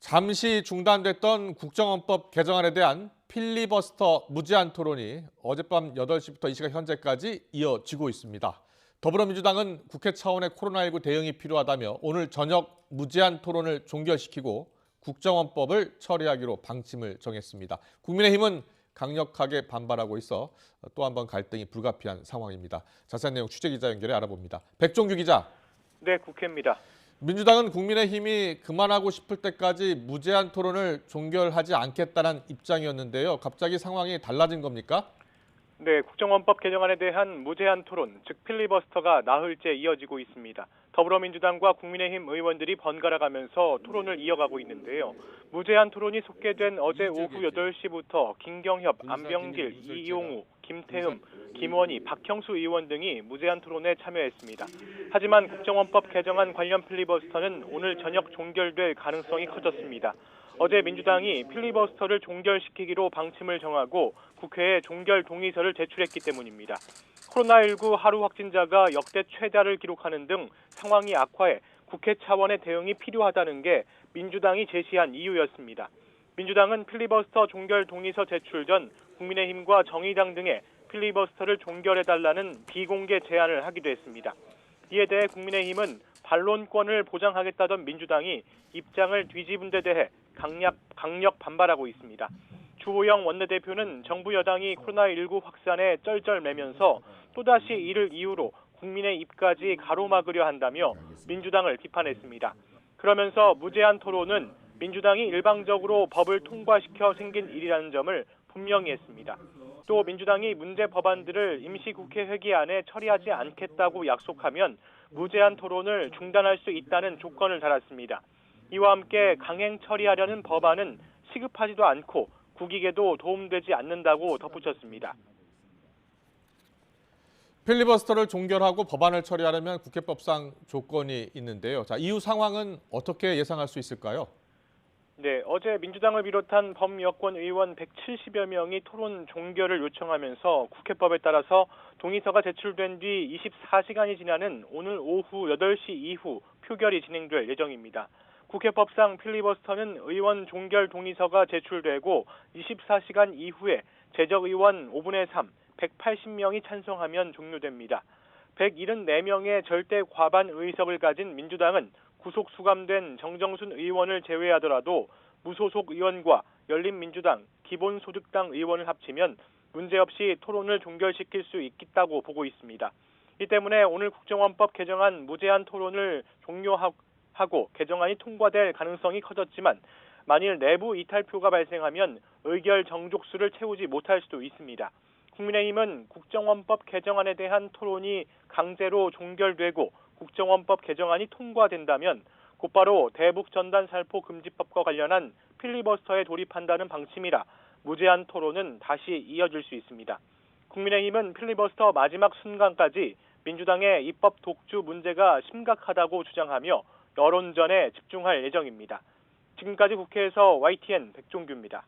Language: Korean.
잠시 중단됐던 국정원법 개정안에 대한 필리버스터 무제한 토론이 어젯밤 8시부터 이 시각 현재까지 이어지고 있습니다. 더불어민주당은 국회 차원의 코로나19 대응이 필요하다며 오늘 저녁 무제한 토론을 종결시키고 국정원법을 처리하기로 방침을 정했습니다. 국민의힘은 강력하게 반발하고 있어 또 한 번 갈등이 불가피한 상황입니다. 자세한 내용 취재기자 연결해 알아봅니다. 백종규 기자. 네, 국회입니다. 민주당은 국민의힘이 그만하고 싶을 때까지 무제한 토론을 종결하지 않겠다는 입장이었는데요. 갑자기 상황이 달라진 겁니까? 네, 국정원법 개정안에 대한 무제한 토론, 즉 필리버스터가 나흘째 이어지고 있습니다. 더불어민주당과 국민의힘 의원들이 번갈아가면서 토론을 이어가고 있는데요. 무제한 토론이 속개된 어제 오후 8시부터 김경협, 안병길, 이용우, 김태흠, 김원희, 박형수 의원 등이 무제한 토론에 참여했습니다. 하지만 국정원법 개정안 관련 필리버스터는 오늘 저녁 종결될 가능성이 커졌습니다. 어제 민주당이 필리버스터를 종결시키기로 방침을 정하고 국회에 종결 동의서를 제출했기 때문입니다. 코로나19 하루 확진자가 역대 최다를 기록하는 등 상황이 악화해 국회 차원의 대응이 필요하다는 게 민주당이 제시한 이유였습니다. 민주당은 필리버스터 종결 동의서 제출 전 국민의힘과 정의당 등에 필리버스터를 종결해달라는 비공개 제안을 하기도 했습니다. 이에 대해 국민의힘은 반론권을 보장하겠다던 민주당이 입장을 뒤집은 데 대해 강력 반발하고 있습니다. 주호영 원내대표는 정부 여당이 코로나19 확산에 쩔쩔매면서 또다시 이를 이유로 국민의 입까지 가로막으려 한다며 민주당을 비판했습니다. 그러면서 무제한 토론은 민주당이 일방적으로 법을 통과시켜 생긴 일이라는 점을 분명히 했습니다. 또 민주당이 문제 법안들을 임시국회 회기 안에 처리하지 않겠다고 약속하면 무제한 토론을 중단할 수 있다는 조건을 달았습니다. 이와 함께 강행 처리하려는 법안은 시급하지도 않고 국익에도 도움되지 않는다고 덧붙였습니다. 필리버스터를 종결하고 법안을 처리하려면 국회법상 조건이 있는데요. 이후 상황은 어떻게 예상할 수 있을까요? 네, 어제 민주당을 비롯한 범여권 의원 170여 명이 토론 종결을 요청하면서 국회법에 따라서 동의서가 제출된 뒤 24시간이 지나는 오늘 오후 8시 이후 표결이 진행될 예정입니다. 국회법상 필리버스터는 의원 종결 동의서가 제출되고 24시간 이후에 제적 의원 5분의 3, 180명이 찬성하면 종료됩니다. 174명의 절대 과반 의석을 가진 민주당은 구속 수감된 정정순 의원을 제외하더라도 무소속 의원과 열린민주당, 기본소득당 의원을 합치면 문제없이 토론을 종결시킬 수 있다고 보고 있습니다. 이 때문에 오늘 국정원법 개정안 무제한 토론을 종료하고 개정안이 통과될 가능성이 커졌지만 만일 내부 이탈표가 발생하면 의결 정족수를 채우지 못할 수도 있습니다. 국민의힘은 국정원법 개정안에 대한 토론이 강제로 종결되고 국정원법 개정안이 통과된다면 곧바로 대북전단살포 금지법과 관련한 필리버스터에 돌입한다는 방침이라 무제한 토론은 다시 이어질 수 있습니다. 국민의힘은 필리버스터 마지막 순간까지 민주당의 입법 독주 문제가 심각하다고 주장하며 여론전에 집중할 예정입니다. 지금까지 국회에서 YTN 백종규입니다.